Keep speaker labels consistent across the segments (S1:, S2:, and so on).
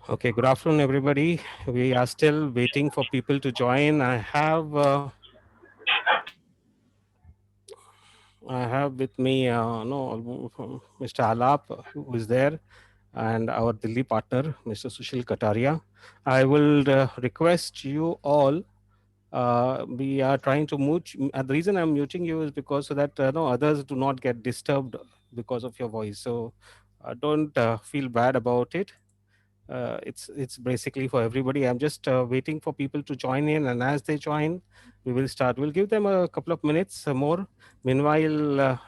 S1: Okay, good afternoon, everybody. We are still waiting for people to join. I have with me, no, Mr. Alap, who is there, and our Delhi partner, Mr. Sushil Kataria. I will request you all. We are trying to mute. The reason I'm muting you is because so that no others do not get disturbed because of your voice. So don't feel bad about it. It's basically for everybody. I'm just waiting for people to join in, and as they join, we will start. We'll give them a couple of minutes more. Meanwhile,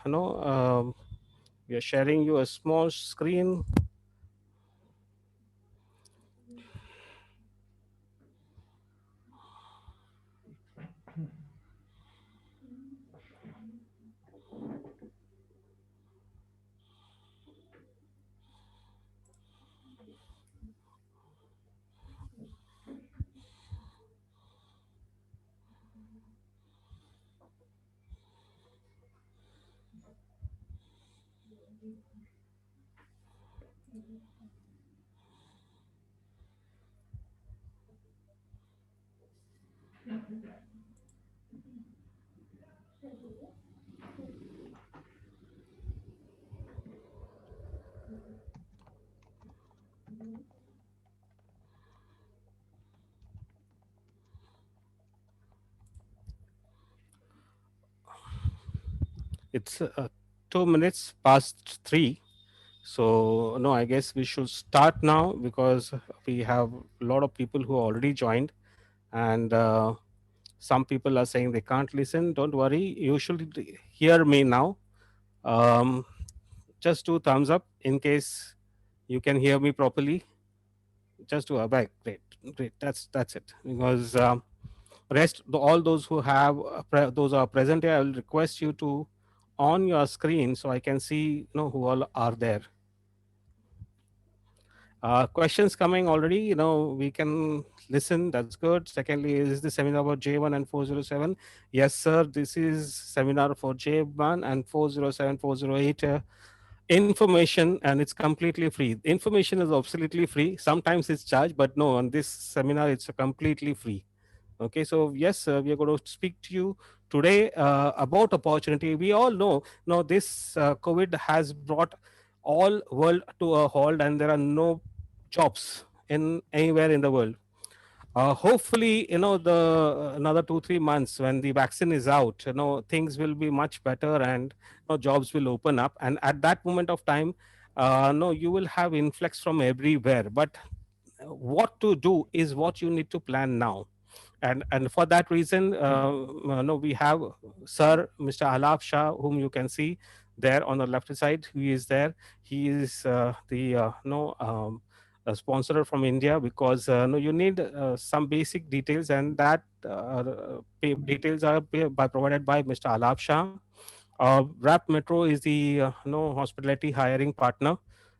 S1: we are sharing you a small screen. It's 2 minutes past 3. So no, I guess we should start now because we have a lot of people who already joined, and some people are saying they can't listen. Don't worry, you should hear me now. Um, just do thumbs up in case you can hear me properly. Just do a back. Great, great. That's it. Because all those who have those are present here, I will request you to on your screen so I can see who all are there. Questions coming already. We can listen. That's good. Secondly, is the seminar about J1 and 407? Yes, sir. This is seminar for J1 and 407, 408. Information, and it's completely free. Information is absolutely free. Sometimes it's charged, but no, on this seminar, it's completely free. Okay, so yes, we are going to speak to you today about opportunity. We all know now this COVID has brought all world to a halt, and there are no jobs in anywhere in the world. Hopefully, the another 2 3 months when the vaccine is out, things will be much better, and jobs will open up. And at that moment of time, no, you will have influx from everywhere. But what to do is what you need to plan now. And for that reason, no, we have Sir Mr. Alap Shah, whom you can see there on the left side. He is there. He is the no. A sponsor from India, because no, you need some basic details, and that details are provided by Mr. Alap Shah. RAP Metro is the no hospitality hiring partner,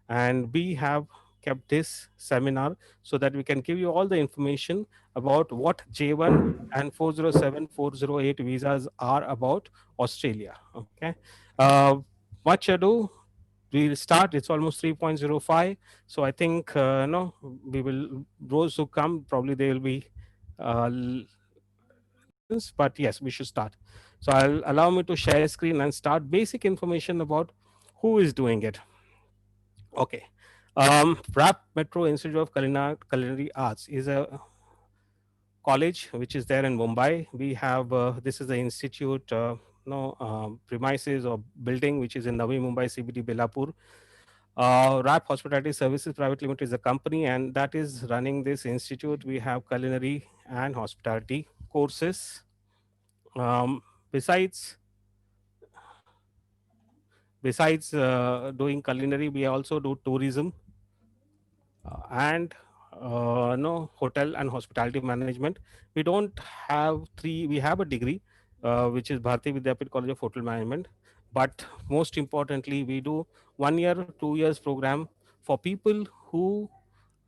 S1: and we have kept this seminar so that we can give you all the information about what J1 and 407 408 visas are about Australia. Okay, uh, much ado. We'll start. It's almost 3.05. So I think no, we will those who come probably they will be uh, but yes, we should start. So I'll allow me to share screen and start basic information about who is doing it. Okay. RAP Metro Institute of Culinary Arts is a college which is there in Mumbai. We have this is the institute, premises or building which is in Navi Mumbai CBD Belapur. RAP Hospitality Services Private Limited is a company, and that is running this institute. We have culinary and hospitality courses. Um, besides besides doing culinary, we also do tourism and no hotel and hospitality management. We don't have three. We have a degree, which is Bharati Vidyapit College of Hotel Management. But most importantly, we do 1 year, 2 years program for people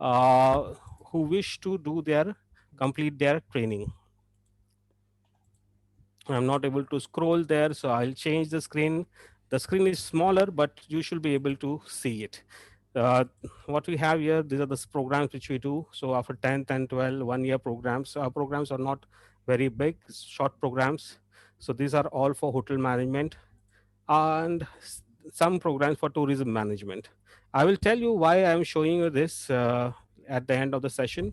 S1: uh, who wish to do their complete their training. I'm not able to scroll there, so I'll change the screen. The screen is smaller, but you should be able to see it. Uh, what we have here, these are the programs which we do. So after 10th and 12, 1 year programs. Our programs are not very big, short programs. So these are all for hotel management and some programs for tourism management. I will tell you why I am showing you this at the end of the session.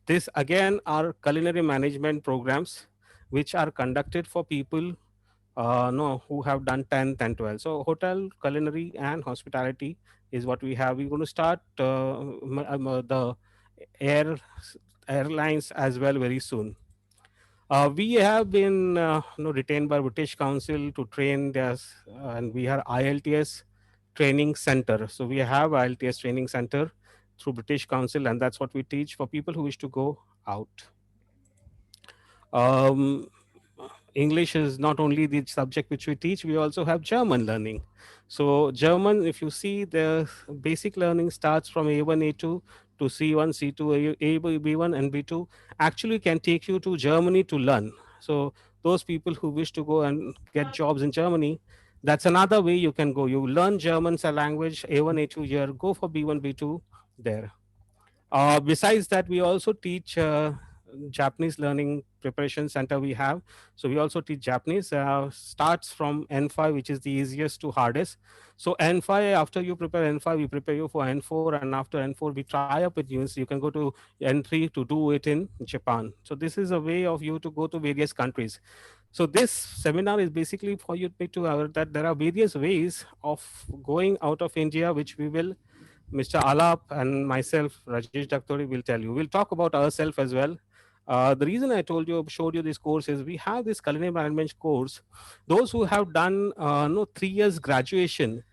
S1: This again are culinary management programs which are conducted for people no who have done 10th and 12th. So hotel, culinary and hospitality is what we have. We're going to start the air airlines as well very soon. We have been retained by British Council to train this, and we have ILTS training center. So we have ILTS training center through British Council, and that's what we teach for people who wish to go out. Um, English is not only the subject which we teach, we also have German learning. So, German, if you see, the basic learning starts from A1, A2 to C1, C2, B1, and B2 actually can take you to Germany to learn. So, those people who wish to go and get jobs in Germany, that's another way you can go. You learn German as a language, A1, A2 here, go for B1, B2 there. Besides that, we also teach Japanese learning preparation center we have. So we also teach Japanese. Starts from N5, which is the easiest to hardest. So N5, after you prepare N5, we prepare you for N4, and after N4, we try up with you. So you can go to N3 to do it in Japan. So this is a way of you to go to various countries. So this seminar is basically for you to that there are various ways of going out of India, which we will Mr. Alap and myself, Rajesh Daktori, will tell you. We'll talk about ourselves as well. The reason I told you, showed you this course is we have this culinary management course. Those who have done no 3 years graduation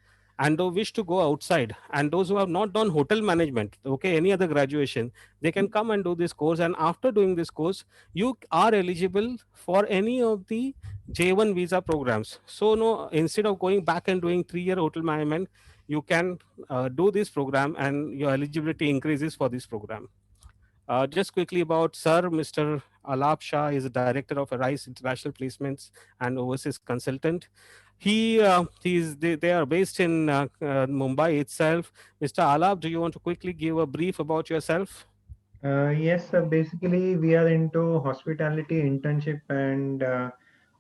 S1: and who wish to go outside, and those who have not done hotel management, okay, any other graduation, they can come and do this course. And after doing this course, you are eligible for any of the J1 visa programs. So no, instead of going back and doing 3 year hotel management, you can do this program and your eligibility increases for this program. Just quickly about Sir, Mr. Alap Shah is the director of Arise International Placements and overseas consultant. They are based in Mumbai itself. Mr. Alap, do you want to quickly give a brief about yourself?
S2: Yes, basically we are into hospitality internship and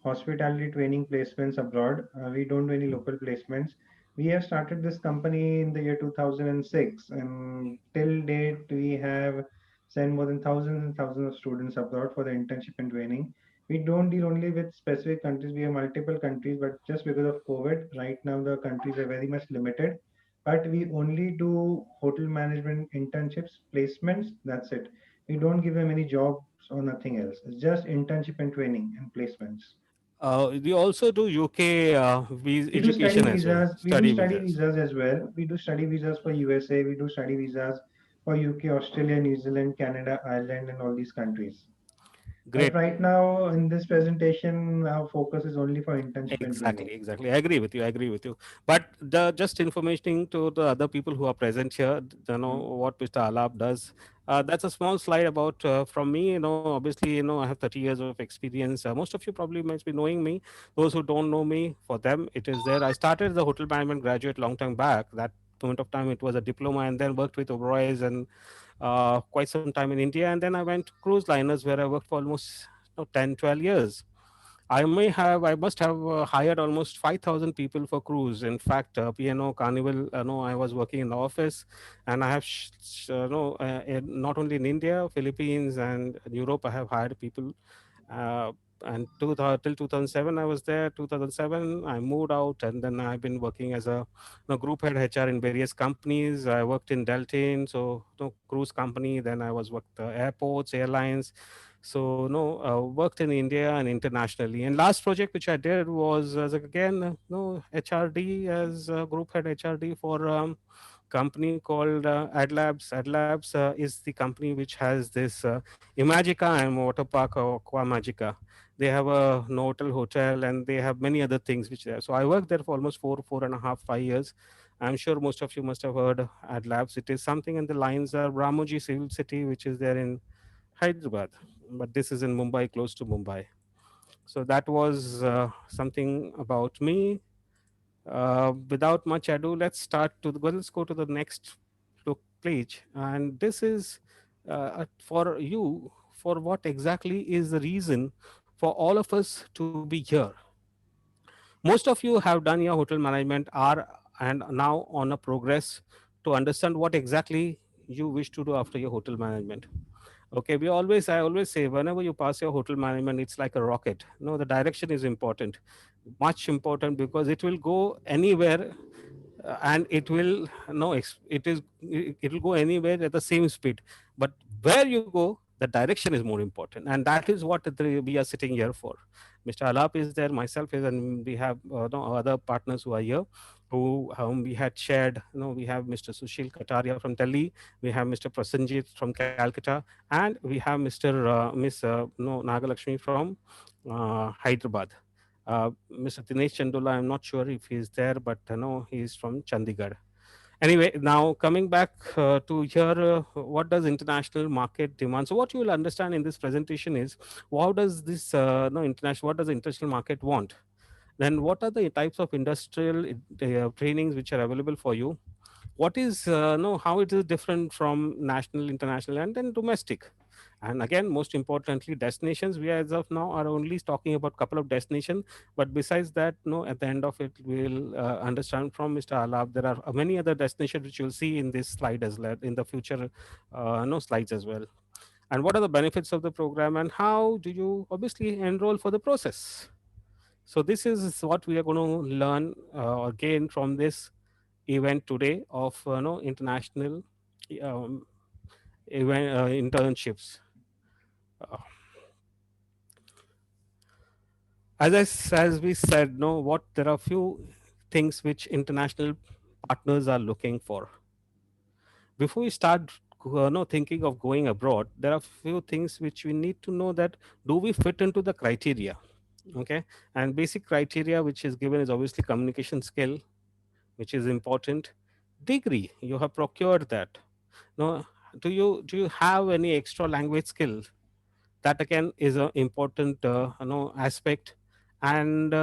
S2: hospitality training placements abroad. We don't do any local placements. We have started this company in the year 2006, and till date we have sent more than thousands and thousands of students abroad for the internship and training. We don't deal only with specific countries. We have multiple countries, but just because of COVID, right now the countries are very much limited, but we only do hotel management internships, placements. That's it. We don't give them any jobs or nothing else. It's just internship and training and placements.
S1: We also do UK
S2: We do study
S1: education as well,
S2: visas. We do
S1: study
S2: study
S1: visas.
S2: visas as well. We do study visas for USA. We do study visas for UK, Australia, New Zealand, Canada, Ireland, and all these countries. But
S1: Great.
S2: right now, in this presentation, our focus is only for internship and
S1: Exactly,
S2: training.
S1: exactly. I agree with you. I agree with you. But the just information to the other people who are present here, you know
S2: Mm.
S1: what Mr. Alap does. That's a small slide about from me. You know, obviously, you know, I have 30 years of experience. Most of you probably might be knowing me. Those who don't know me, for them, it is there. I started the hotel management graduate long time back. That point of time, it was a diploma, and then worked with Oberoi's and quite some time in India, and then I went to cruise liners where I worked for almost 10, 12 years. I must have hired almost 5,000 people for cruise. In fact, P&O Carnival, no, I was working in the office, and I have, no, not only in India, Philippines, and Europe, I have hired people. Uh, and till 2007, I was there. 2007, I moved out, and then I've been working as a group head HR in various companies. I worked in Delta, so cruise company. Then I was worked airports, airlines, so no, worked in India and internationally. And last project which I did was as again no HRD as group head HRD for company called AdLabs. AdLabs is the company which has this Imagica and water park Aqua Magica. They have a Novotel hotel and they have many other things which there. So I worked there for almost 4.5, 5 years. I'm sure most of you must have heard AdLabs. It is something in the lines of Ramoji Civil City, which is there in Hyderabad, but this is in Mumbai, close to Mumbai. So that was something about me. Without much ado, let's start to the, well, let's go to the next look page. And this is for you, for what exactly is the reason for all of us to be here. Most of you have done your hotel management, are and now on a progress to understand what exactly you wish to do after your hotel management. Okay, I always say, whenever you pass your hotel management, it's like a rocket. No, the direction is important, much important, because it will go anywhere, and it will no it will go anywhere at the same speed. But where you go, the direction is more important, and that is what we are sitting here for. Mr. Alap is there, myself is, and we have no other partners who are here, whom we had shared. We have Mr. Sushil Kataria from Delhi, we have Mr. Prasanjit from Calcutta, and we have Miss no Nagalakshmi from Hyderabad. Mr. Dinesh Chandula, I'm not sure if he's there, but no, he's from Chandigarh. Anyway, now coming back to here, what does international market demand? So what you will understand in this presentation is, how does this no international what does the international market want? Then what are the types of industrial trainings which are available for you? What is no how it is different from national, international, and then domestic? And again, most importantly, destinations. We as of now are only talking about couple of destinations, but besides that, no, at the end of it, we'll understand from Mr. Alap there are many other destinations which you'll see in this slide as well, in the future no slides as well. And what are the benefits of the program, and how do you obviously enroll for the process? So this is what we are going to learn or gain from this event today of no international um, event internships. Uh, as we said, no, what there are few things which international partners are looking for. Before we start no, thinking of going abroad, there are few things which we need to know, that do we fit into the criteria? Okay, and basic criteria which is given is obviously communication skill, which is important. Degree, you have procured that. No, do you have any extra language skill? That again is an important aspect. And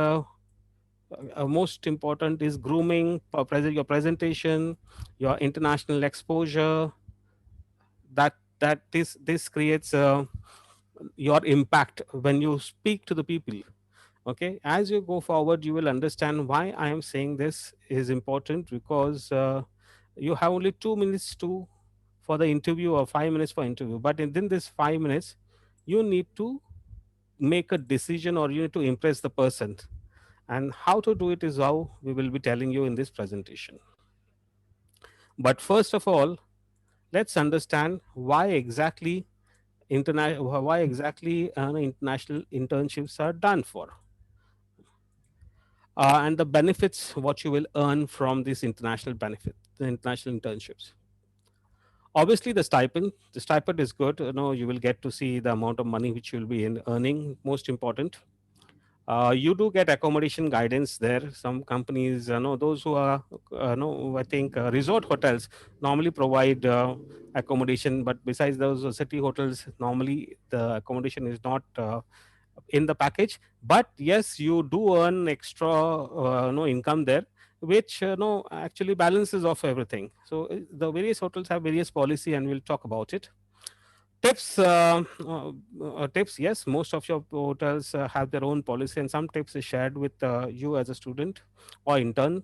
S1: most important is grooming, your presentation, your international exposure. That this creates your impact when you speak to the people. Okay, as you go forward, you will understand why I am saying this is important, because you have only 2 minutes to for the interview, or 5 minutes for interview, but in this 5 minutes you need to make a decision, or you need to impress the person. And how to do it is how we will be telling you in this presentation. But first of all, let's understand why exactly international internships are done for, and the benefits what you will earn from these the international internships. Obviously, the stipend is good. You will get to see the amount of money which you will be earning. Most important, you do get accommodation guidance there. Some companies, those who are, no, I think resort hotels normally provide accommodation, but besides those city hotels, normally the accommodation is not in the package. But yes, you do earn extra, no income there, which no actually balances off everything. So the various hotels have various policy, and we'll talk about it. Tips, yes, most of your hotels have their own policy, and some tips is shared with you as a student or intern.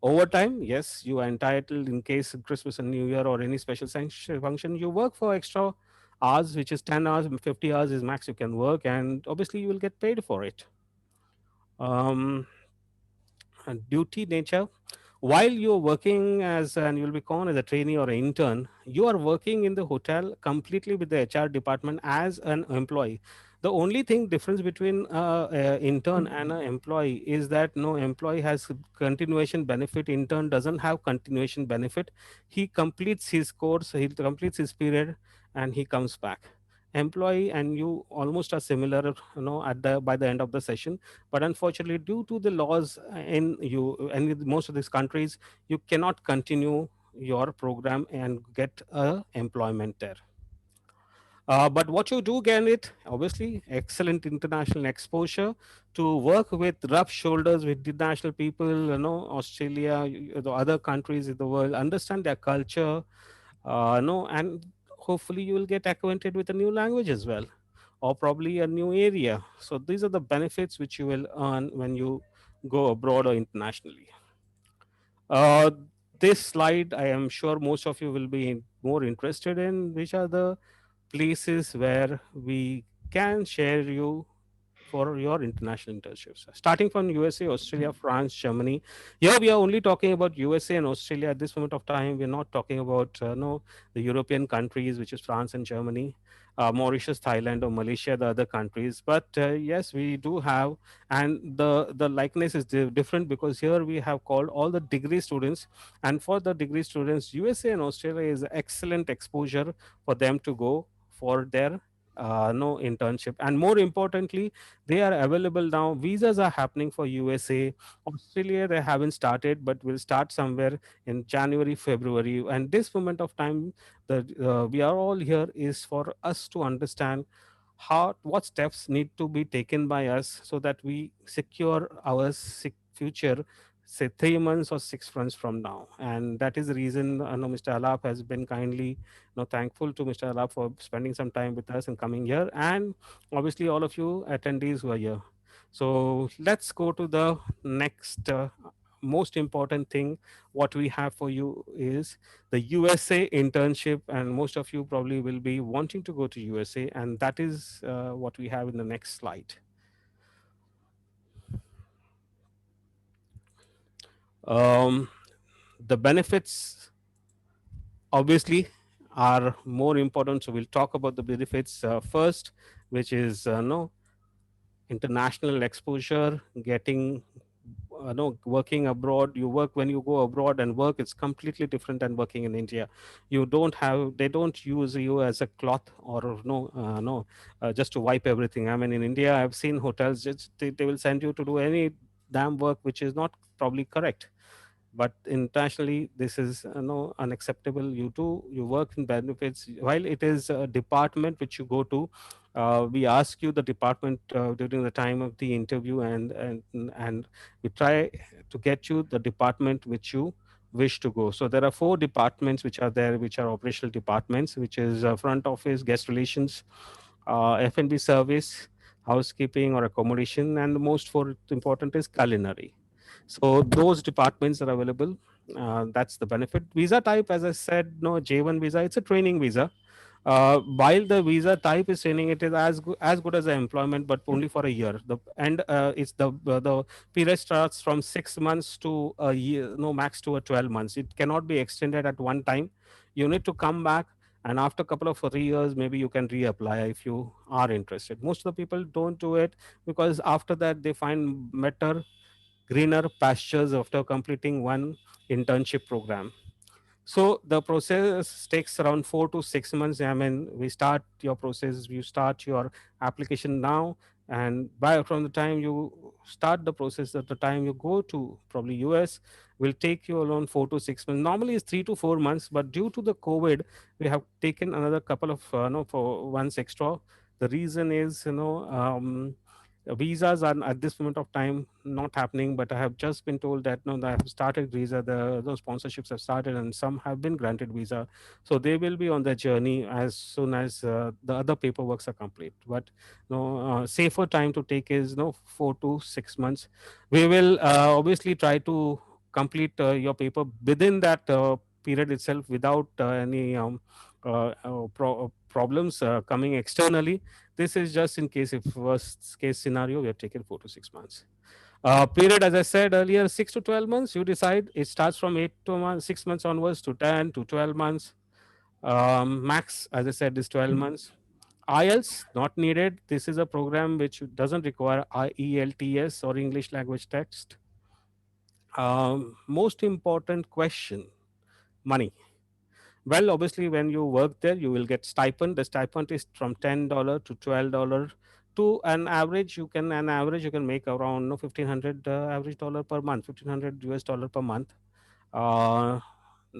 S1: Overtime, yes, you are entitled in case Christmas and New Year or any special function, you work for extra hours, which is 10 hours, 50 hours is max you can work, and obviously you will get paid for it. Um, and duty nature, while you're working as, and you'll be called as a trainee or an intern, you are working in the hotel completely with the HR department as an employee. The only thing difference between intern and an employee is that no employee has continuation benefit, intern doesn't have continuation benefit. He completes his course, he completes his period, and he comes back. Employee and you almost are similar, at the by the end of the session. But unfortunately, due to the laws in you and in most of these countries, you cannot continue your program and get a employment there. But what you do gain it, obviously, excellent international exposure to work with rough shoulders with international people, Australia, the other countries in the world, understand their culture, and hopefully you will get acquainted with a new language as well, or probably a new area. So these are the benefits which you will earn when you go abroad or internationally. Uh, this slide, I am sure most of you will be more interested in, which are the places where we can share you for your international internships. Starting from USA, Australia, France, Germany. Here we are only talking about USA and Australia at this moment of time. We're not talking about no the European countries, which is France and Germany, Mauritius, Thailand, or Malaysia, the other countries. But yes, we do have, and the likeness is different because here we have called all the degree students, and for the degree students, USA and Australia is excellent exposure for them to go for their no internship. And more importantly, they are available now. Visas are happening for USA. Australia, they haven't started, but will start somewhere in January, February. And this moment of time that we are all here is for us to understand how what steps need to be taken by us so that we secure our future, say 3 months or 6 months from now. And that is the reason Mr. Alap has been kindly thankful to Mr. Alap for spending some time with us and coming here, and obviously all of you attendees who are here. So let's go to the next most important thing. What we have for you is the USA internship, and most of you probably will be wanting to go to USA, and that is what we have in the next slide. Um, the benefits obviously are more important, so we'll talk about the benefits first, which is no international exposure, getting no working abroad. You work when you go abroad, and work is completely different than working in India. You don't have They don't use you as a cloth, or just to wipe everything. I mean, in India I've seen hotels, just they will send you to do any damn work which is not probably correct. But internationally this is no unacceptable. You work in benefits while it is a department which you go to. We ask you the department during the time of the interview, and we try to get you the department which you wish to go. So there are four departments which are there, which are operational departments, which is front office, guest relations, F&B service, housekeeping or accommodation, and the most for important is culinary. So those departments are available. That's the benefit. Visa type, as I said, no J1 visa. It's a training visa. While the visa type is training, it is as good as the employment, but only for a year. It's the period starts from 6 months to a year, no max to a 12 months. It cannot be extended at one time. You need to come back, and after a couple of 3 years, maybe you can reapply if you are interested. Most of the people don't do it because after that they find better greener pastures after completing one internship program. So the process takes around 4 to 6 months. I mean, we start your process, you start your application now, and by from the time you start the process at the time you go to probably US will take you around 4 to 6 months. Normally it's 3 to 4 months, but due to the COVID, we have taken another couple of no for once extra. The reason is visas are at this moment of time not happening, but I have just been told that no, I have started visa, those sponsorships have started and some have been granted visa, so they will be on their journey as soon as the other paperworks are complete. But no, safer time to take is no 4 to 6 months. We will obviously try to complete your paper within that period itself without any problems coming externally. This is just in case if worst case scenario, we have taken 4 to 6 months. Period, as I said earlier, 6 to 12 months. You decide. It starts from 6 months onwards to 10 to 12 months. Max, as I said, is 12 months. IELTS not needed. This is a program which doesn't require IELTS or English language text. Most important question: money. Well, obviously, when you work there, you will get stipend. The stipend is from $10 to $12 to an average you can make around 1,500 average dollar per month, 1,500 US dollar per month. Uh,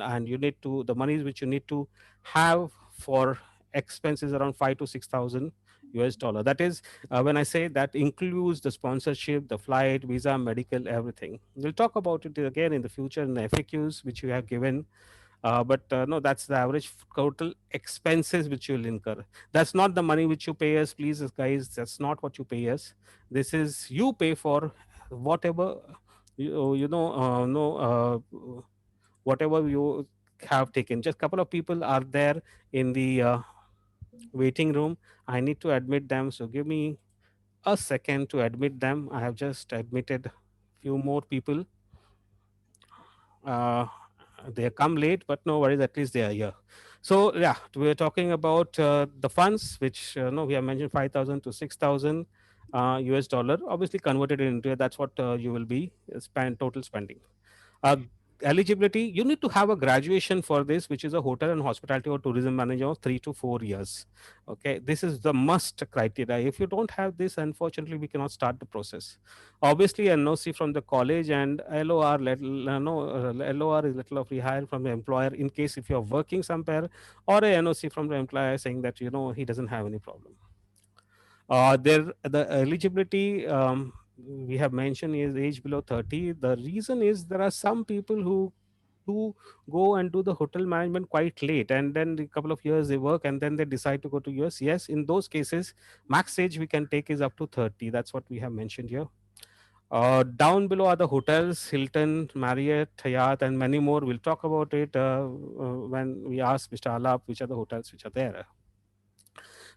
S1: and you need to the monies which you need to have for expense is around 5 to 6,000 US dollar. That is, when I say that includes the sponsorship, the flight, visa, medical, everything. We'll talk about it again in the future in the FAQs which you have given. But no, that's the average total expenses which you'll incur. That's not the money which you pay us, please, guys. That's not what you pay us. This is you pay for whatever you know, no, whatever you have taken. Just couple of people are there in the waiting room. I need to admit them, so give me a second to admit them. I have just admitted few more people. uh, they come late, but no worries, at least they are here. So yeah, we're talking about the funds which no, we have mentioned 5,000 to 6,000 US dollar, obviously converted into, that's what you will be spend total spending. uh, Eligibility, you need to have a graduation for this, which is a hotel and hospitality or tourism manager of 3 to 4 years. Okay, this is the must criteria. If you don't have this, unfortunately we cannot start the process. Obviously NOC from the college and LOR, LOR is letter of rehire from the employer in case if you're working somewhere, or a NOC from the employer saying that he doesn't have any problem. There, the eligibility we have mentioned is age below 30. The reason is there are some people who go and do the hotel management quite late, and then a couple of years they work and then they decide to go to US. Yes, in those cases, max age we can take is up to 30. That's what we have mentioned here. Down below are the hotels: Hilton, Marriott, Hyatt, and many more. We'll talk about it when we ask Mr. Alap which are the hotels which are there.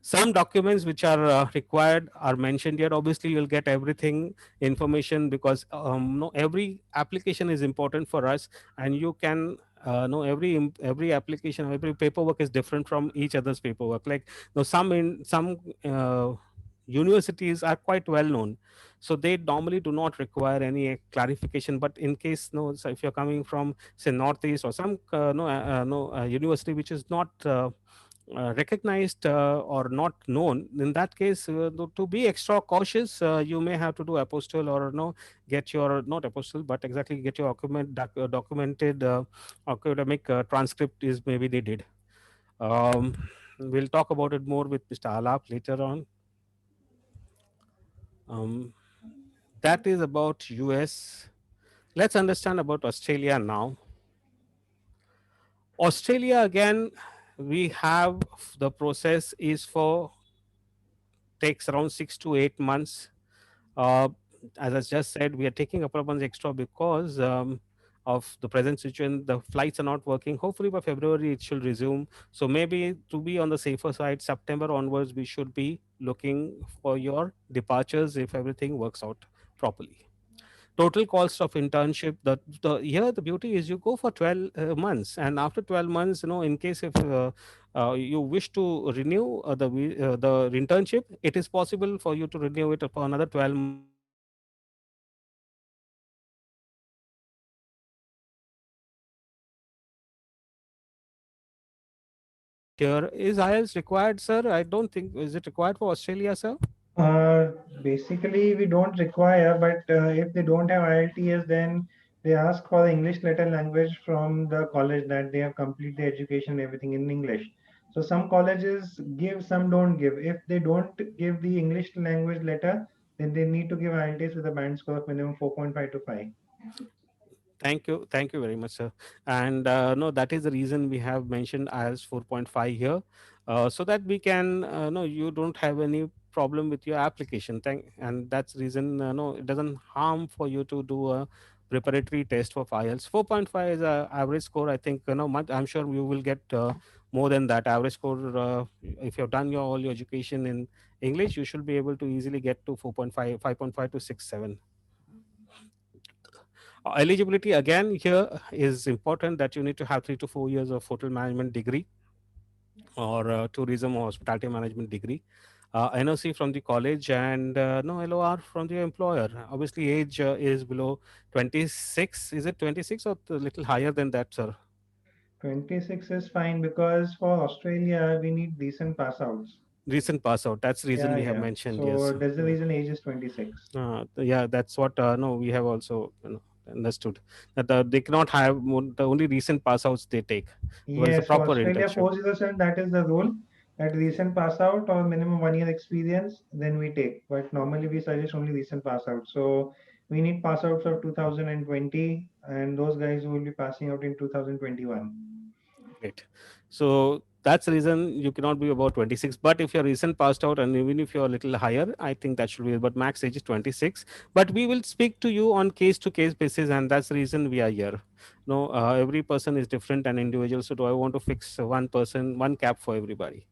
S1: Some documents which are required are mentioned here. Obviously you'll get everything information, because no, every application is important for us, and you can know every application, every paperwork is different from each other's paperwork. Like, some universities are quite well known, so they normally do not require any clarification. But in case, no, so if you're coming from say northeast or some university which is not recognized or not known, in that case, to be extra cautious, you may have to do apostle, or no, get your, not apostle, but exactly get your documented academic transcript is maybe needed. um, we'll talk about it more with Mr. Alap later on. um, that is about US. Let's understand about Australia now. Australia, again, we have, the process is for, takes around 6 to 8 months. Uh, as I just said, we are taking a couple of months extra because of the present situation. The flights are not working. Hopefully by February it should resume. So maybe to be on the safer side, September onwards we should be looking for your departures if everything works out properly. Total cost of internship. The here the beauty is you go for 12 months, and after 12 months, in case if you wish to renew the internship, it is possible for you to renew it for another 12 months. Here is IELTS required, sir? I don't think, is it required for Australia, sir?
S2: Uh, Basically, we don't require, but if they don't have IELTS, then they ask for the English letter language from the college that they have completed the education, everything in English. So some colleges give, some don't give. If they don't give the English language letter, then they need to give IELTS with a band score of minimum 4.5 to 5.
S1: Thank you very much, sir. And no, that is the reason we have mentioned IELTS 4.5 here, so that we can, no, you don't have any problem with your application. And that's the reason, no, it doesn't harm for you to do a preparatory test for IELTS. 4.5 is a average score. I think, I'm sure you will get more than that average score. If you've done all your education in English, you should be able to easily get to 4.5, 5.5 to 6, 7. Eligibility, again, here is important that you need to have 3 to 4 years of hotel management degree, or tourism or hospitality management degree, NOC from the college, and no, LOR from the employer. Obviously, age is below 26. Is it 26 or a little higher than that, sir?
S2: 26 is fine because for Australia, we need decent pass outs.
S1: Recent pass out. That's the reason
S2: Yeah,
S1: we have
S2: yeah.
S1: mentioned.
S2: So
S1: Yes.
S2: that's the reason age is 26.
S1: Yeah, that's what. No, we have also understood that they cannot have the only recent pass outs they take, because it's a
S2: Yes, for
S1: proper
S2: Australia
S1: internship.
S2: 407, that is the rule. At recent pass out or minimum 1 year experience, then we take. But normally we suggest only recent pass out. So we need pass outs of 2020, and those guys who will be passing out in 2021.
S1: Great. So that's the reason you cannot be about 26. But if you're recent passed out and even if you're a little higher, I think that should be. But max age is 26. But we will speak to you on case to case basis, and that's the reason we are here. No, every person is different and individual. So do I want to fix one person, one cap for everybody?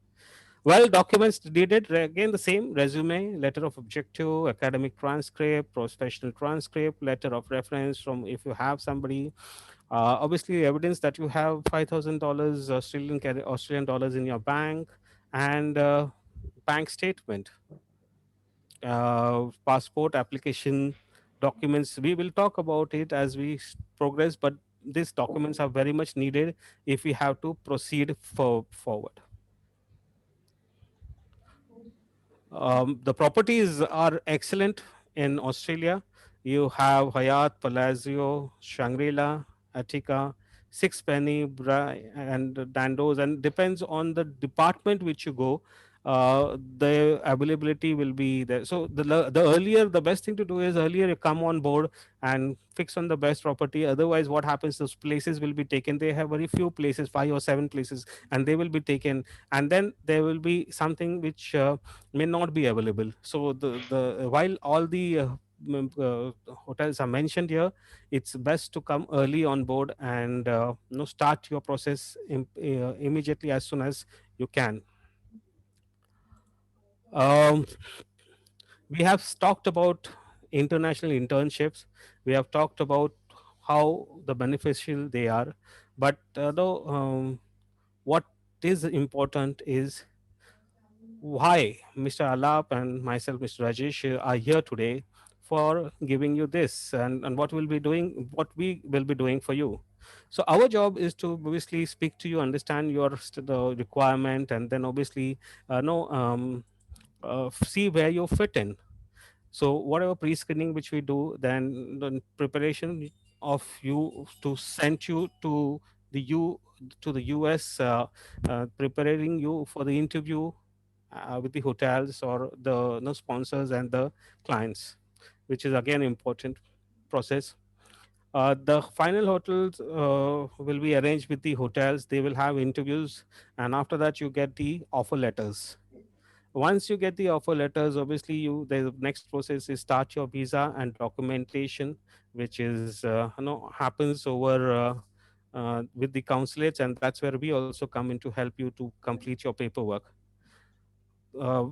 S1: Well, documents needed again the same resume, letter of objective, academic transcript, professional transcript, letter of reference from if you have somebody, obviously evidence that you have $5,000 Australian dollars in your bank, and bank statement, passport application documents. We will talk about it as we progress, but these documents are very much needed if we have to proceed forward. The properties are excellent in Australia. You have Hyatt, Palazzo, Shangri-La, Attica, Sixpenny, and Dandos, and depends on the department which you go. The availability will be there. So the earlier, the best thing to do is earlier you come on board and fix on the best property. Otherwise, what happens? Those places will be taken. They have very few places, 5 or 7 places, and they will be taken. And then there will be something which may not be available. So the while all the hotels are mentioned here, it's best to come early on board and start your process immediately as soon as you can. Um, we have talked about international internships. We have talked about how the beneficial they are, but though what is important is why Mr. Alap and myself, Mr. Rajesh, are here today for giving you this, and what we will be doing for you. So our job is to obviously speak to you, understand your the requirement, and then obviously know see where you fit in. So whatever pre-screening which we do, then the preparation of you to send you the U to the US, preparing you for the interview with the hotels or the sponsors and the clients, which is again important process. The final hotels will be arranged with the hotels. They will have interviews, and after that you get the offer letters. Once you get the offer letters, obviously you the next process is start your visa and documentation, which is happens over with the consulates, and that's where we also come in to help you to complete your paperwork. uh,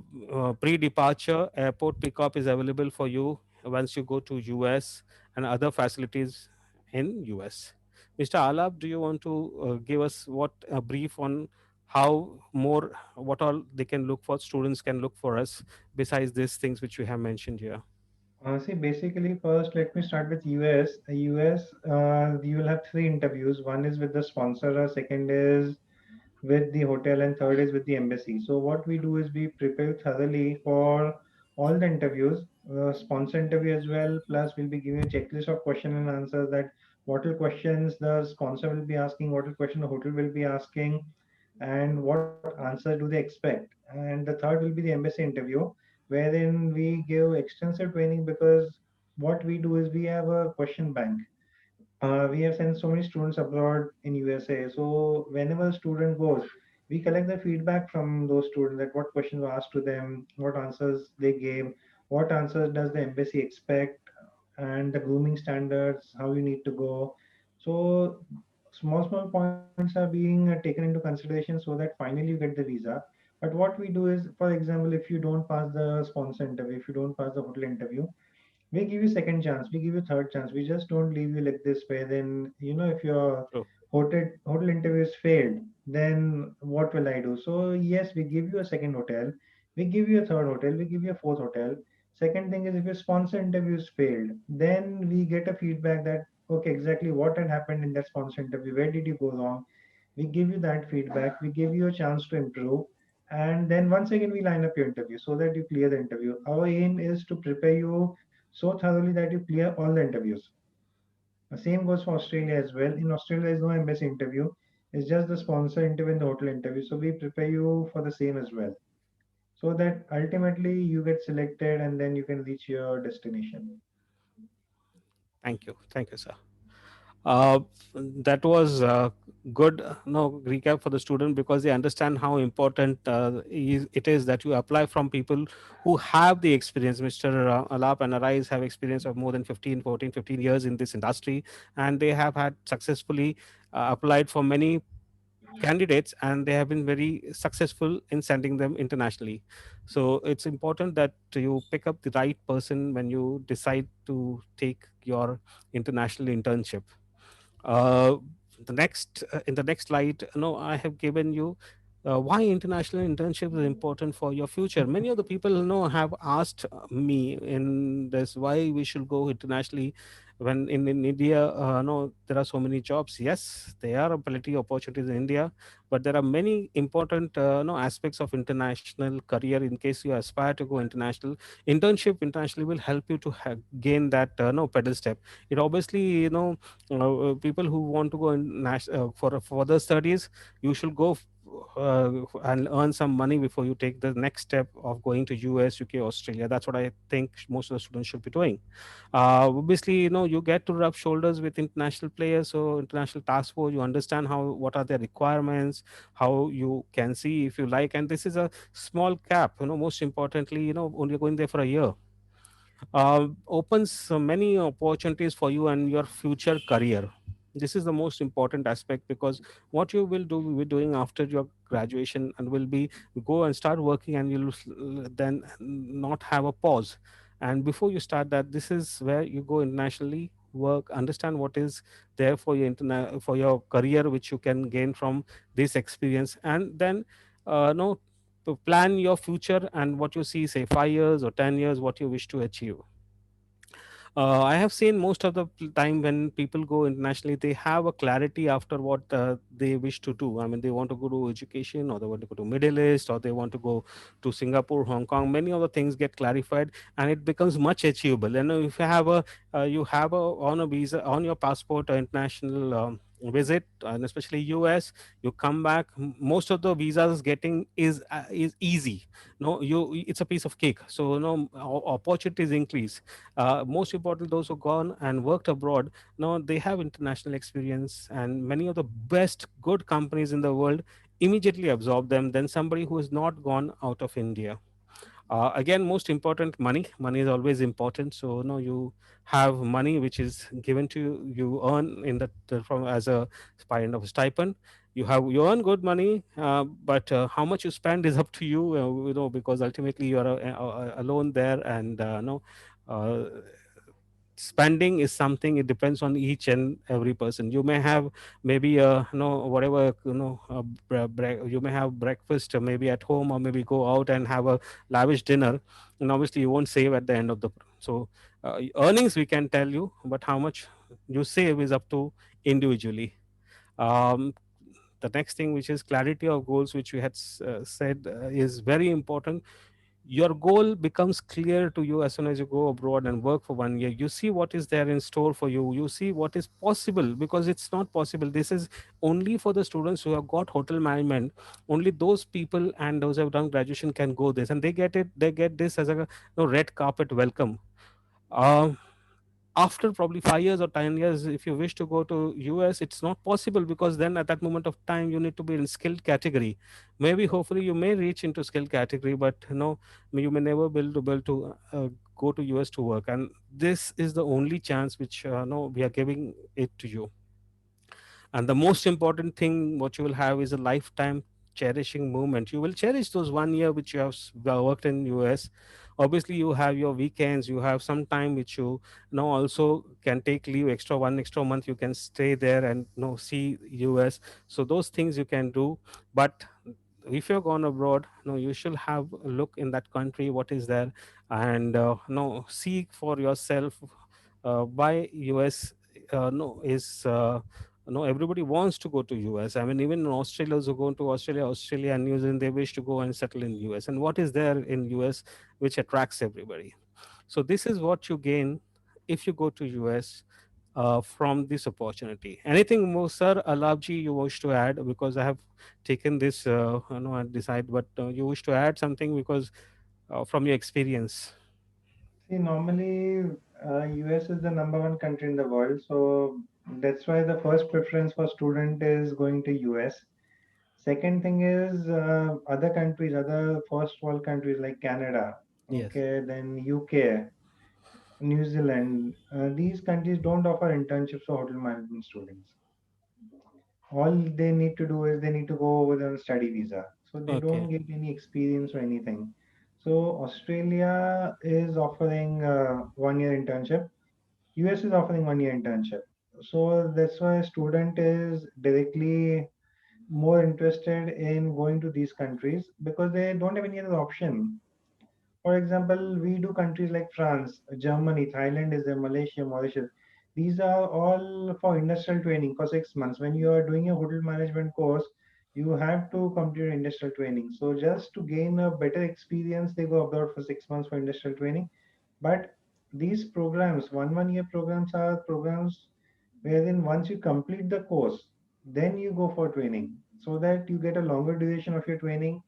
S1: Pre-departure airport pickup is available for you once you go to US and other facilities in US. Mr. Alap, do you want to give us what a brief on how more what all they can look for, students can look for us besides these things which we have mentioned here?
S2: See, basically, first let me start with US. US, you will have three interviews. One is with the sponsor, second is with the hotel, and third is with the embassy. So what we do is we prepare thoroughly for all the interviews, sponsor interview as well. Plus, we'll be giving a checklist of question and answers, that what are questions the sponsor will be asking, what are question the hotel will be asking, and what answer do they expect. And the third will be the embassy interview, wherein we give extensive training, because what we do is we have a question bank. We have sent so many students abroad in USA. So whenever a student goes, we collect the feedback from those students, that what questions were asked to them, what answers they gave, what answers does the embassy expect, and the grooming standards, how you need to go. So small points are being taken into consideration so that finally you get the visa. But what we do is, for example, if you don't pass the sponsor interview, if you don't pass the hotel interview, we give you second chance, we give you third chance. We just don't leave you like this way. Then, if your
S1: True.
S2: hotel interview is failed, then what will I do? So yes, we give you a second hotel, we give you a third hotel, we give you a fourth hotel. Second thing is, if your sponsor interview is failed, then we get a feedback that, okay, exactly what had happened in that sponsor interview, where did you go wrong. We give you that feedback, we give you a chance to improve, and then once again we line up your interview so that you clear the interview. Our aim is to prepare you so thoroughly that you clear all the interviews. The same goes for Australia as well. In Australia, there is no embassy interview. It's just the sponsor interview and the hotel interview. So we prepare you for the same as well, so that ultimately you get selected and then you can reach your destination.
S1: Thank you, sir. uh, that was good no recap for the student, because they understand how important it is that you apply from people who have the experience. Mr. Alap and Arise have experience of more than 15, 14, 15 years in this industry, and they have had successfully applied for many candidates, and they have been very successful in sending them internationally. So it's important that you pick up the right person when you decide to take your international internship. uh, the next in the next slide, I have given you why international internship is important for your future. Many of the people have asked me in this, why we should go internationally when in India, no, there are so many jobs. Yes, there are plenty of opportunities in India, but there are many important no aspects of international career. In case you aspire to go international, internship internationally will help you to gain that no pedal step. It obviously, people who want to go in for further studies, you should go and earn some money before you take the next step of going to US, UK, Australia. That's what I think most of the students should be doing. Obviously, you get to rub shoulders with international players, so international task force, you understand how what are their requirements, how you can see if you like. And this is a small cap, most importantly, only going there for a year opens many opportunities for you and your future career. This is the most important aspect, because what you will be doing after your graduation and will be go and start working, and you'll then not have a pause. And before you start that, this is where you go internationally, work, understand what is there for your for your career, which you can gain from this experience, and then no to plan your future and what you see, say 5 years or 10 years, what you wish to achieve. I have seen most of the time when people go internationally, they have a clarity after what they wish to do. I mean, they want to go to education, or they want to go to Middle East, or they want to go to Singapore, Hong Kong. Many of the things get clarified, and it becomes much achievable. And if you have a on a visa on your passport, international. Visit, and especially US, you come back, most of the visas getting is easy. No, you it's a piece of cake. So opportunities increase. Most important, those who gone and worked abroad, now they have international experience, and many of the best good companies in the world immediately absorb them than somebody who has not gone out of India. Again, most important, money is always important. So you have money which is given to you, you earn in from as a kind of stipend. You earn good money, but how much you spend is up to you, because ultimately you are alone there. And no uh, spending is something, it depends on each and every person. You may have maybe whatever, you may have breakfast maybe at home, or maybe go out and have a lavish dinner, and obviously you won't save at the end of the so earnings we can tell you, but how much you save is up to individually. um, the next thing, which is clarity of goals, which we had said is very important. Your goal becomes clear to you as soon as you go abroad and work for 1 year. You see what is there in store for you, you see what is possible, because it's not possible. This is only for the students who have got hotel management. Only those people and those who have done graduation can go this, and they get this as a red carpet welcome. Um After probably 5 years or 10 years, if you wish to go to US, it's not possible, because then at that moment of time you need to be in skilled category. Maybe hopefully you may reach into skilled category, but you may never be able to go to US to work. And this is the only chance which no we are giving it to you. And the most important thing what you will have is a lifetime cherishing moment. You will cherish those 1 year which you have worked in US. Obviously you have your weekends, you have some time which you now also can take leave, extra 1 extra month you can stay there and see US. So those things you can do. But if you're gone abroad, you should have a look in that country what is there, and seek for yourself why US no is no everybody wants to go to US. I mean, even Australians who go to Australia and New Zealand, they wish to go and settle in US. And what is there in US which attracts everybody? So this is what you gain if you go to US. from this opportunity. Anything more, sir Alapji, you wish to add? Because I have taken this, and decide, but you wish to add something because from your experience.
S2: See, normally, US is the number one country in the world, so that's why the first preference for student is going to US. Second thing is other countries, other first world countries like Canada,
S1: Yes.
S2: okay, then UK, New Zealand. These countries don't offer internships for hotel management students. All they need to do is they need to go over on study visa, so they don't
S1: Okay.
S2: get any experience or anything. So Australia is offering 1 year internship. US is offering 1 year internship. So that's why a student is directly more interested in going to these countries because they don't have any other option. For example, we do countries like France, Germany, Thailand is there, Malaysia, Mauritius. These are all for industrial training for 6 months. When you are doing a hotel management course, you have to complete industrial training. So just to gain a better experience, they go abroad for 6 months for industrial training. But these programs, 1 year programs, are programs wherein once you complete the course, then you go for training so that you get a longer duration of your training.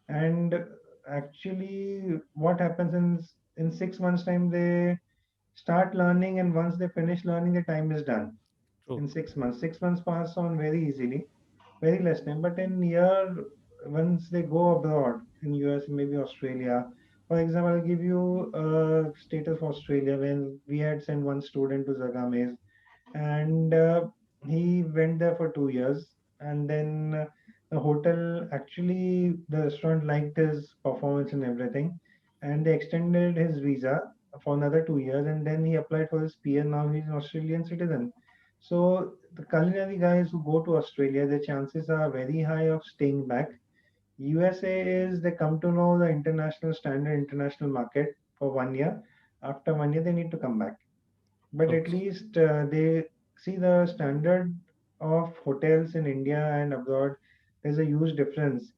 S2: And actually, what happens in 6 months' time, they start learning, and once they finish learning, the time is done
S1: True.
S2: in 6 months. 6 months pass on very easily, very less time. But in year, once they go abroad in US, maybe Australia, for example, I'll give you a state of Australia when we had sent one student to Zagames, and he went there for 2 years, and then the hotel, actually the restaurant liked his performance and everything, and they extended his visa for another 2 years, and then he applied for his PR. Now he's an Australian citizen. So the culinary guys who go to Australia, the chances are very high of staying back. USA is they come to know the international standard, international market for 1 year. After 1 year, they need to come back, but
S1: True.
S2: at least they see the standard of hotels in India and abroad. There's a huge difference.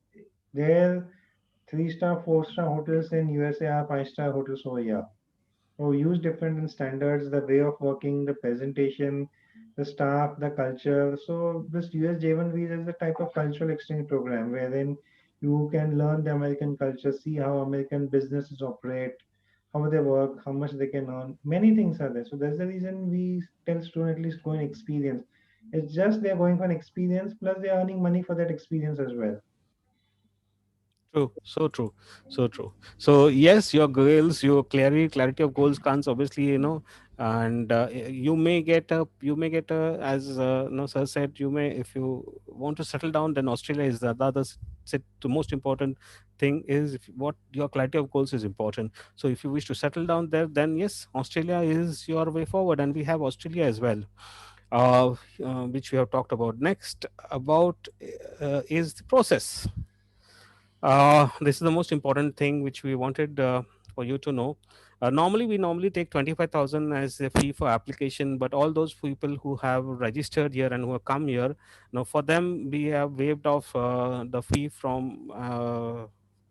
S2: There, 3 star, 4 star hotels in USA are 5 star hotels over here. So huge difference in standards, the way of working, the presentation, the staff, the culture. So this US J1 visa is a type of cultural exchange program wherein you can learn the American culture, see how American businesses operate, how they work, how much they can earn. Many things are there. So that's the reason we tell students at least go and experience. It's just they're going for an experience plus they're earning money for that experience as well.
S1: True, so true, so true. So yes, your goals, your clarity of goals comes obviously, and you may get as sir said, you may, if you want to settle down, then Australia is the other set. The most important thing is if, what your clarity of goals is important. So if you wish to settle down there, then yes, Australia is your way forward, and we have Australia as well, uh, which we have talked about. Next about is the process. This is the most important thing which we wanted for you to know. Normally, we normally take 25,000 as a fee for application, but all those people who have registered here and who have come here, for them we have waived off the fee from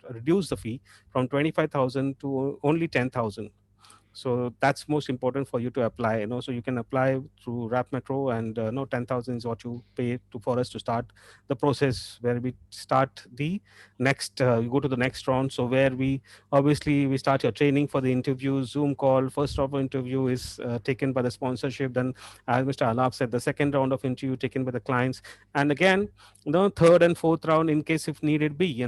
S1: reduce the fee from 25,000 to only 10,000. So that's most important for you to apply, so you can apply through Rap Metro, and no, 10,000 is what you pay to for us to start the process, where we start the next you go to the next round. So where we obviously we start your training for the interview, Zoom call. First round of interview is taken by the sponsorship, then as Mr. Alap said, the second round of interview taken by the clients, and again, third and fourth round in case if needed be,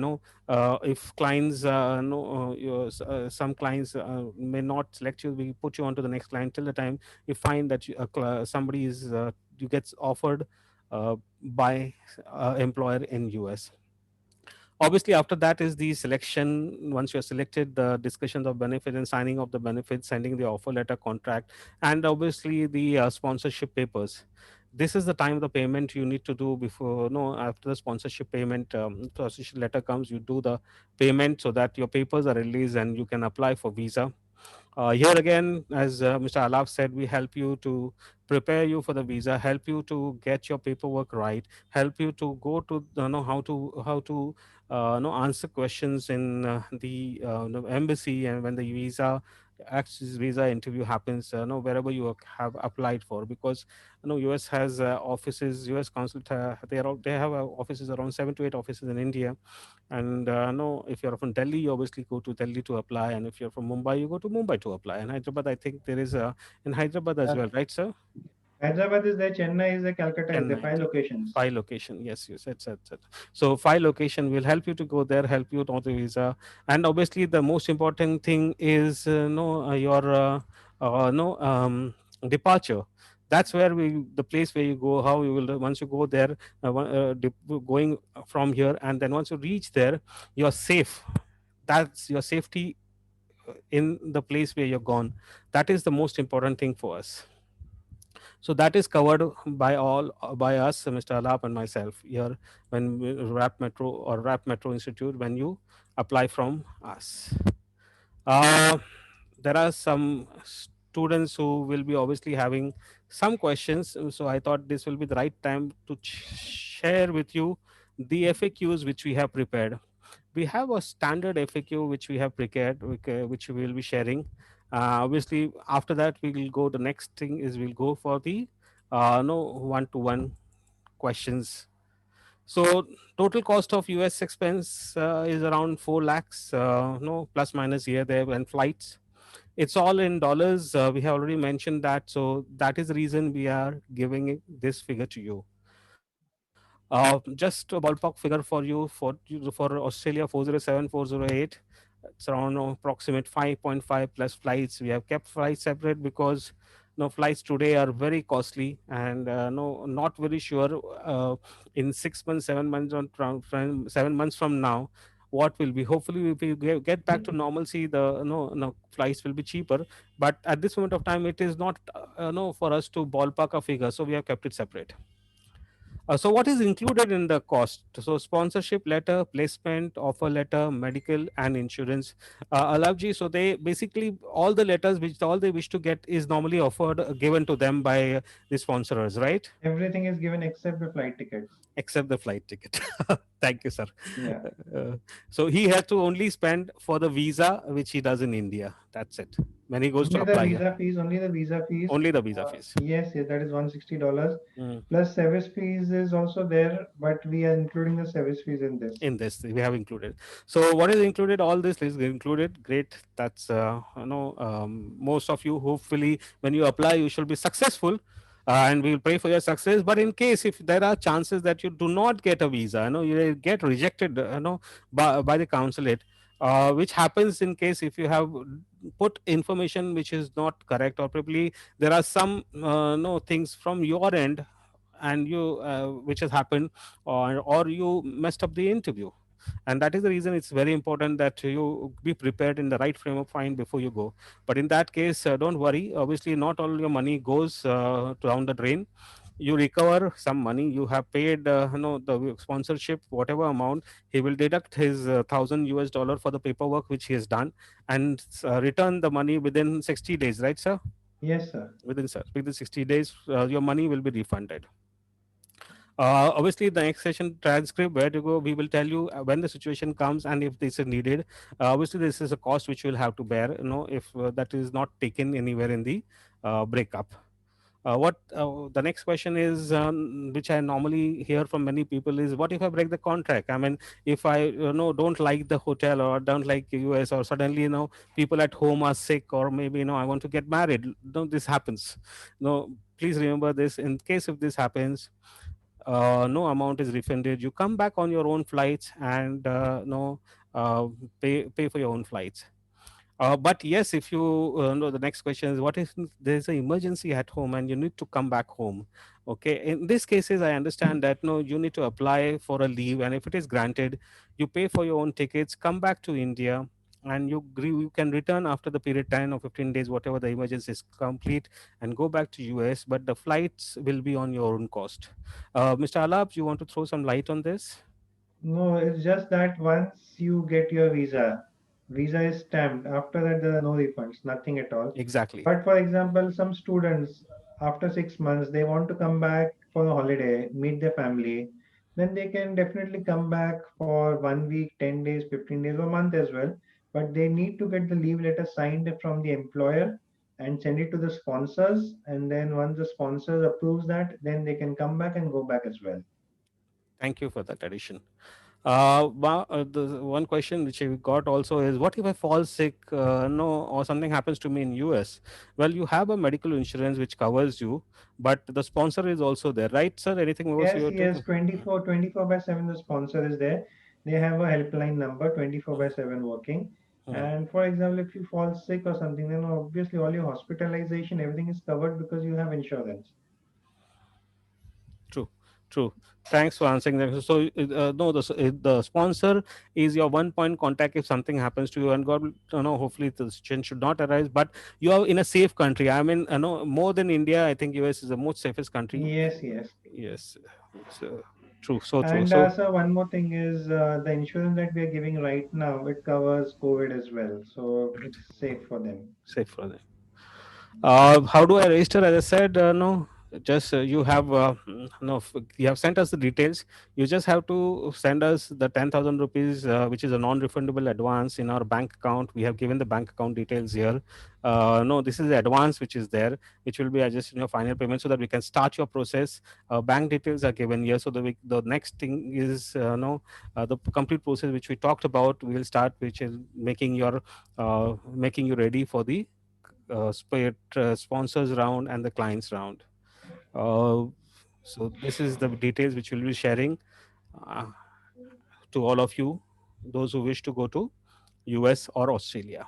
S1: if clients no some clients may not select you, we put you on to the next client till the time you find that somebody is you gets offered by employer in US. Obviously after that is the selection. Once you're selected, the discussions of benefits and signing of the benefits, sending the offer letter, contract, and obviously the sponsorship papers. This is the time the payment you need to do before, no, after the sponsorship payment, sponsorship letter comes, you do the payment so that your papers are released and you can apply for visa. Here again, as Mr. Alaf said, we help you to prepare you for the visa, help you to get your paperwork right, help you to go to know how to answer questions in the embassy, and when the visa access visa interview happens, wherever you have applied for, because US has offices, US consulate, they have offices, around 7 to 8 offices in India. And no, if you're from Delhi, you obviously go to Delhi to apply, and if you're from Mumbai, you go to Mumbai to apply. And Hyderabad, I think there is a in Hyderabad as
S2: Uh,
S1: well, right, sir?
S2: Hyderabad is there, Chennai is there, Calcutta is there,
S1: Chennai.
S2: 5 locations.
S1: Five location, yes, you said. So five location will help you to go there, help you on the visa. And obviously the most important thing is no your no departure. That's where the place where you go, how you will, once you go there, going from here, and then once you reach there, you're safe. That's your safety in the place where you're gone. That is the most important thing for us. So that is covered by all by us, Mr. Alap and myself here, when RAP Metro or RAP Metro Institute, when you apply from us. Uh, there are some students who will be obviously having some questions, so I thought this will be the right time to share with you the FAQs which we have prepared. We have a standard FAQ which we have prepared, which we will be sharing. Obviously, after that, we will go. The next thing is we'll go for the no one-to-one questions. So total cost of US expense is around 4 lakhs, no plus minus here there, and flights. It's all in dollars. We have already mentioned that, so that is the reason we are giving this figure to you. Just a ballpark figure for you for Australia 407 408. It's around approximate 5.5 plus flights. We have kept flights separate because no flights today are very costly, and no not very sure in 6 months, 7 months, 7 months from now what will be. Hopefully if we get back to normalcy, the no flights will be cheaper, but at this moment of time it is not no for us to ballpark a figure, so we have kept it separate. So what is included in the cost? So sponsorship letter, placement, offer letter, medical and insurance. Alavji, so they basically all the letters which all they wish to get is normally offered given to them by the sponsors, right?
S2: Everything is given except the flight tickets.
S1: Except the flight ticket. Thank you, sir.
S2: Yeah.
S1: Uh, so he has to only spend for the visa which he does in India. That's it. When he goes to
S2: Only the
S1: apply here,
S2: visa fees, only the visa fees.
S1: only the visa fees.
S2: Yes, yes, that is $160.
S1: Mm.
S2: Plus service fees is also there, but we are including the service fees in this.
S1: In this we have included. So what is included, all this is included, great. That's most of you, hopefully when you apply you should be successful, and we will pray for your success. But in case if there are chances that you do not get a visa, you get rejected by the consulate, which happens in case if you have put information which is not correct, or probably there are some no things from your end, and you which has happened, or you messed up the interview. And that is the reason it's very important that you be prepared in the right frame of mind before you go. But in that case, don't worry, obviously not all your money goes down the drain. You recover some money you have paid, the sponsorship, whatever amount. He will deduct his 1,000 US dollar for the paperwork which he has done, and return the money within 60 days, right, sir?
S2: Yes, sir.
S1: Within 60 days, your money will be refunded. Obviously, the next session transcript, where to go, we will tell you when the situation comes and if this is needed. Obviously, this is a cost which you will have to bear, if that is not taken anywhere in the breakup. What the next question is, which I normally hear from many people, is what if I break the contract? I mean, if I don't like the hotel, or don't like US, or suddenly people at home are sick, or maybe I want to get married. No, this happens. No, please remember this. In case if this happens, no amount is refunded. You come back on your own flights, and no uh, pay for your own flights. But yes, if you know, the next question is, what if there's an emergency at home and you need to come back home? Okay, in these cases, I understand that no, you need to apply for a leave, and if it is granted, you pay for your own tickets, come back to India, and you can return after the period 10 or 15 days, whatever the emergency is complete, and go back to US. But the flights will be on your own cost. Mr. Alap, you want to throw some light on this?
S2: No, it's just that once you get your visa, visa is stamped. After that, there are no refunds, nothing at all.
S1: Exactly.
S2: But for example, some students, after 6 months, they want to come back for a holiday, meet their family, then they can definitely come back for 1 week, 10 days, 15 days, or month as well. but they need to get the leave letter signed from the employer and send it to the sponsors. And then once the sponsors approves that, then they can come back and go back as well.
S1: Thank you for that addition. The one question which I got also is, what if I fall sick, no, or something happens to me in US? Well, you have a medical insurance which covers you, but the sponsor is also there, right, sir? Anything else you
S2: Yes,
S1: have
S2: yes,
S1: to?
S2: 24 by 7 the sponsor is there. They have a helpline number 24 by 7 working.
S1: Hmm.
S2: And for example, if you fall sick or something, then obviously all your hospitalization, everything is covered because you have insurance.
S1: True, true. Thanks for answering that. So, no, the sponsor is your one point contact if something happens to you, and God, hopefully the situation should not arise. But you are in a safe country. I mean, more than India, I think US is the most safest country.
S2: Yes, yes.
S1: Yes, so true, so true.
S2: And
S1: So
S2: so one more thing is the insurance that we are giving right now, it covers COVID as well. So it's safe for them.
S1: safe for them. How do I register? As I said, no, just you have no, you have sent us the details. You just have to send us the 10,000 rupees, which is a non-refundable advance in our bank account. We have given the bank account details here. No, this is the advance which is there, which will be adjusted in your final payment so that we can start your process. Bank details are given here, so the next thing is the complete process which we talked about. We will start, which is making you ready for the sponsors round and the clients round. Uh, so this is the details which we'll be sharing uh, to all of you, those who wish to go to US or Australia.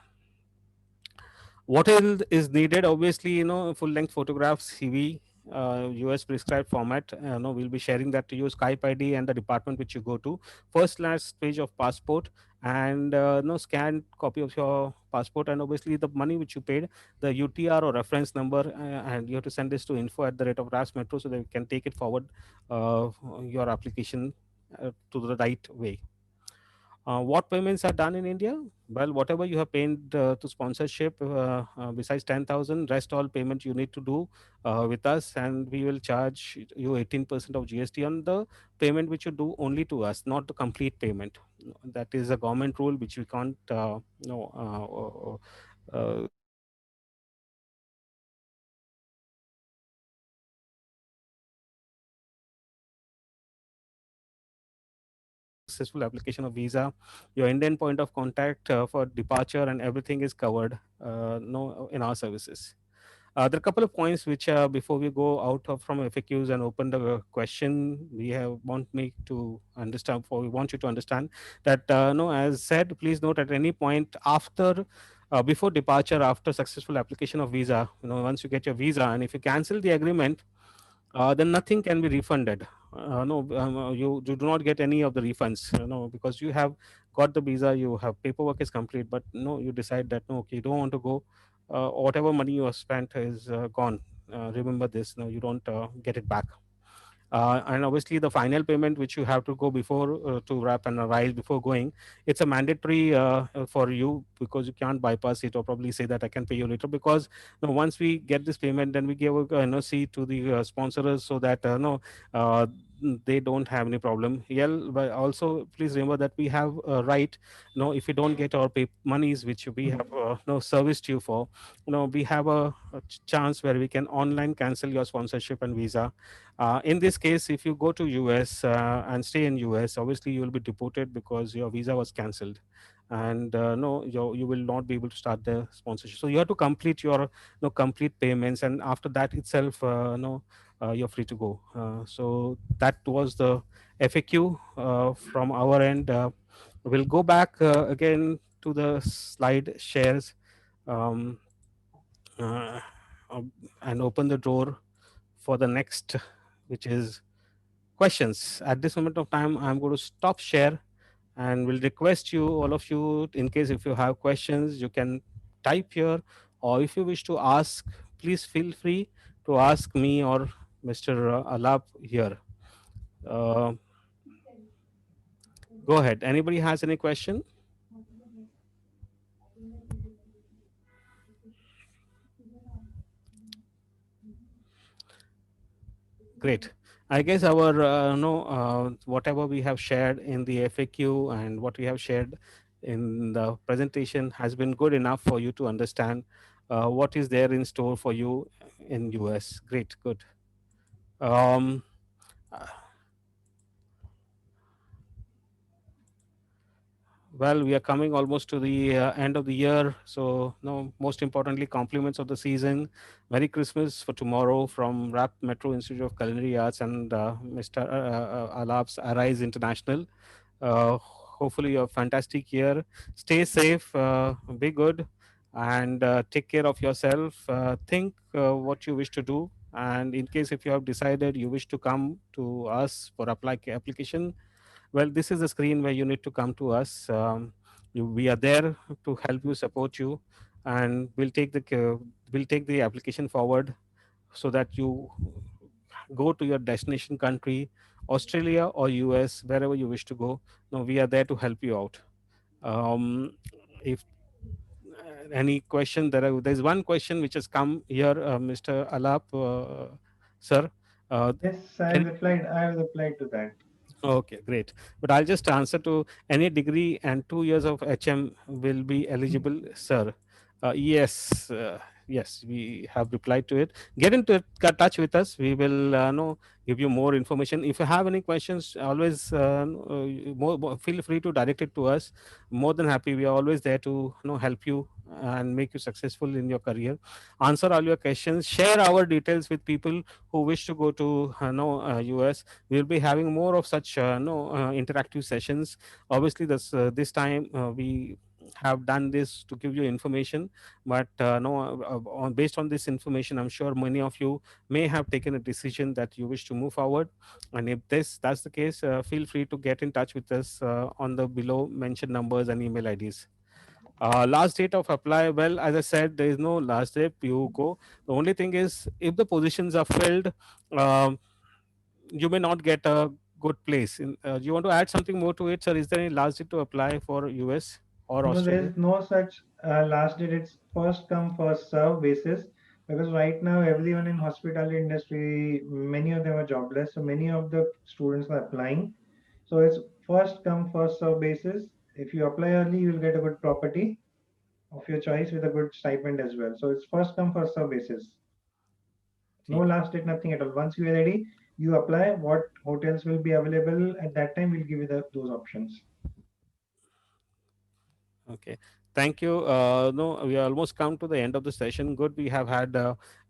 S1: What else is needed? Obviously, full length photographs, CV, US prescribed format. No, we'll be sharing that to you, Skype ID and the department which you go to. First last page of passport, and no scanned copy of your passport, and obviously the money which you paid, the UTR or reference number, and you have to send this to info at the rate of RAS Metro so that we can take it forward, uh, your application to the right way. What payments are done in India? Well, whatever you have paid to sponsorship, besides 10,000, rest all payment you need to do with us, and we will charge you 18% of GST on the payment which you do only to us, not the complete payment. That is a government rule which we can't, no, successful application of visa. Your Indian point of contact for departure and everything is covered, no, in our services. There are a couple of points which, before we go out of from FAQs and open the question, we have want me to understand. For we want you to understand that, no, as said, please note at any point after, before departure, after successful application of visa, once you get your visa, and if you cancel the agreement, then nothing can be refunded. No, you do not get any of the refunds, because you have got the visa, you have paperwork is complete, but no, you decide that no, okay, you don't want to go. Whatever money you have spent is gone. Remember this, no, you don't get it back. And obviously the final payment which you have to go before, to wrap and arrive before going, it's a mandatory for you, because you can't bypass it or probably say that I can pay you later, because once we get this payment, then we give a NOC to the sponsors, so that no, uh, they don't have any problem. Yeah, but also please remember that we have a right, if you don't get our monies which we have no serviced you for, we have a chance where we can online cancel your sponsorship and visa. In this case, if you go to US and stay in US, obviously you will be deported because your visa was cancelled, and no, you will not be able to start the sponsorship. So you have to complete your complete payments, and after that itself, no, you're free to go. So that was the FAQ from our end. We'll go back again to the slide shares, um, uh, and open the door for the next, which is questions. At this moment of time, I'm going to stop share, and will request you, all of you, in case if you have questions, you can type here, or if you wish to ask, please feel free to ask me or Mr. Alap here. Uh, Go ahead. Anybody has any question? Great. I guess our no whatever we have shared in the FAQ and what we have shared in the presentation has been good enough for you to understand what is there in store for you in US. Great, good. Um, Well, we are coming almost to the end of the year. So, no, most importantly, compliments of the season. Merry Christmas for tomorrow from RAP Metro Institute of Culinary Arts and Mr. Alap's Arise International. Hopefully, a fantastic year. Stay safe, be good, and take care of yourself. Think what you wish to do. And in case if you have decided you wish to come to us for application, well, this is the screen where you need to come to us. We are there to help you, support you, and we'll take the application forward so that you go to your destination country, Australia or US, wherever you wish to go. No, we are there to help you out. If any question, there's one question which has come here, Mr. Alap, sir.
S2: Yes,
S1: Can
S2: I have replied to that.
S1: Okay, great. But I'll just answer to any degree and 2 years of HM will be eligible, sir. Yes, yes, we have replied to it. Get into touch with us. We will know give you more information. If you have any questions, always feel free to direct it to us. More than happy. We are always there to help you and make you successful in your career. Answer all your questions. Share our details with people who wish to go to US. We'll be having more of such interactive sessions. Obviously this time we have done this to give you information, but no based on this information, I'm sure many of you may have taken a decision that you wish to move forward. And if that's the case, feel free to get in touch with us on the below mentioned numbers and email IDs. Last date of apply, well, as I said, there is no last date. You go. The only thing is, if the positions are filled, um, you may not get a good place. Do you want to add something more to it, sir? Is there any last date to apply for US or
S2: No, there
S1: Australia?
S2: is no such last date. It's first come, first serve basis. Because right now, everyone in hospitality industry, many of them are jobless. So many of the students are applying. So it's first come, first serve basis. If you apply early, you'll get a good property of your choice with a good stipend as well. So it's first come, first serve basis. No
S1: ठीक.
S2: last date, nothing at all. Once you are ready, you apply. What hotels will be available at that time, we'll give you those options.
S1: Okay. Thank you. No, we almost come to the end of the session. Good. We have had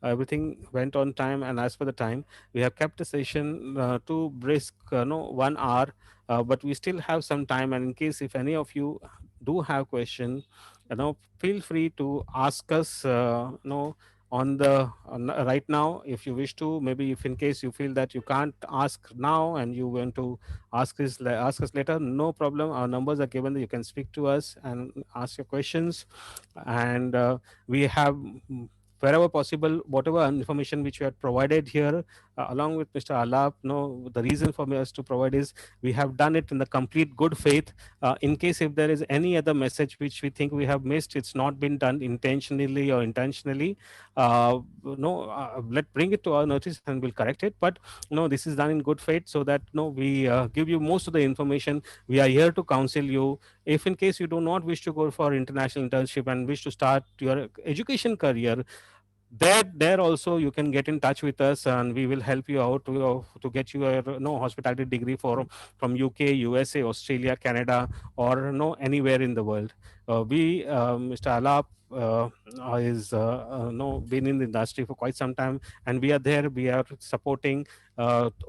S1: everything went on time and as per the time. We have kept the session to brisk, no, 1 hour, but we still have some time. And in case if any of you do have question, feel free to ask us, right now if you wish to. Maybe if in case you feel that you can't ask now and you want to ask us later, no problem. Our numbers are given. You can speak to us and ask your questions. And we have, wherever possible, whatever information which we had provided here, along with Mr. Alap, no, the reason for us to provide is we have done it in the complete good faith. In case if there is any other message which we think we have missed, it's not been done intentionally or intentionally, no, let bring it to our notice and we'll correct it. But no, this is done in good faith, so that no, we give you most of the information. We are here to counsel you. If in case you do not wish to go for international internship and wish to start your education career, there also you can get in touch with us and we will help you out to get you a no hospitality degree from UK, USA, Australia, Canada, or no anywhere in the world. We Mr. Alap is no been in the industry for quite some time, and we are there, we are supporting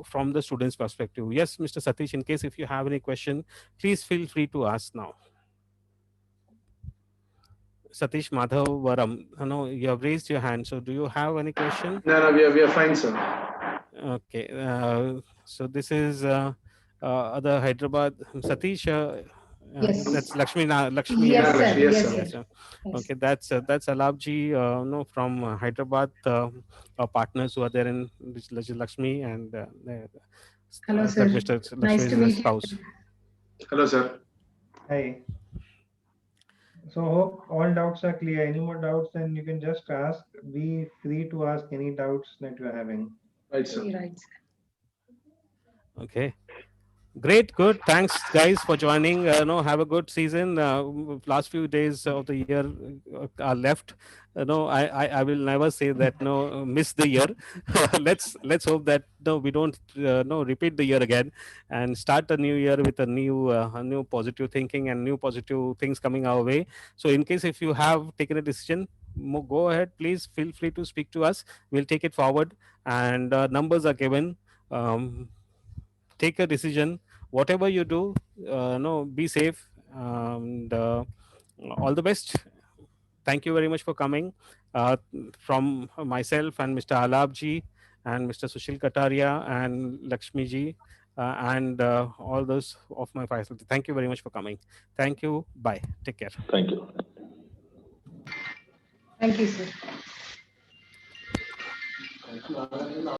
S1: from the students perspective. Yes, Mr. Satish, in case if you have any question, please feel free to ask now. Satish Madhav Varam, you have raised your hand. So, do you have any question?
S3: No, no, we are fine, sir.
S1: Okay. So this is other Hyderabad. Satish, that's
S4: Yes.
S1: Lakshmi
S3: Yeah,
S4: Yes,
S1: is
S4: sir.
S3: Lakshmi, yes,
S4: Yes,
S3: sir.
S4: sir.
S1: yes.
S4: Yes.
S1: Okay, that's Alapji, no, from Hyderabad. Our partners who are there in Lakshmi and
S4: Hello,
S1: like
S4: sir.
S1: Mr.
S4: Nice to
S1: Lakshmi's
S4: meet you.
S1: spouse.
S3: Hello, sir.
S2: Hi. So hope all doubts are clear. Any more doubts, then you can just ask. Be free to ask any doubts that you are having.
S3: Right, sir.
S4: Right, sir.
S1: Okay. Great, good. Thanks, guys, for joining. No, have a good season. Last few days of the year are left. I will never say that. No, miss the year. Let's hope that no, we don't no repeat the year again, and start the new year with a new positive thinking and new positive things coming our way. So, in case if you have taken a decision, go ahead. Please feel free to speak to us. We'll take it forward, and numbers are given. Take a decision, whatever you do, no, be safe, and all the best. Thank you very much for coming, from myself and Mr. Alapji and Mr. Sushil Kataria and Lakshmi ji, and all those of my faculty. Thank you very much for coming. Thank you. Bye. Take care.
S5: Thank you.
S4: Thank you, sir.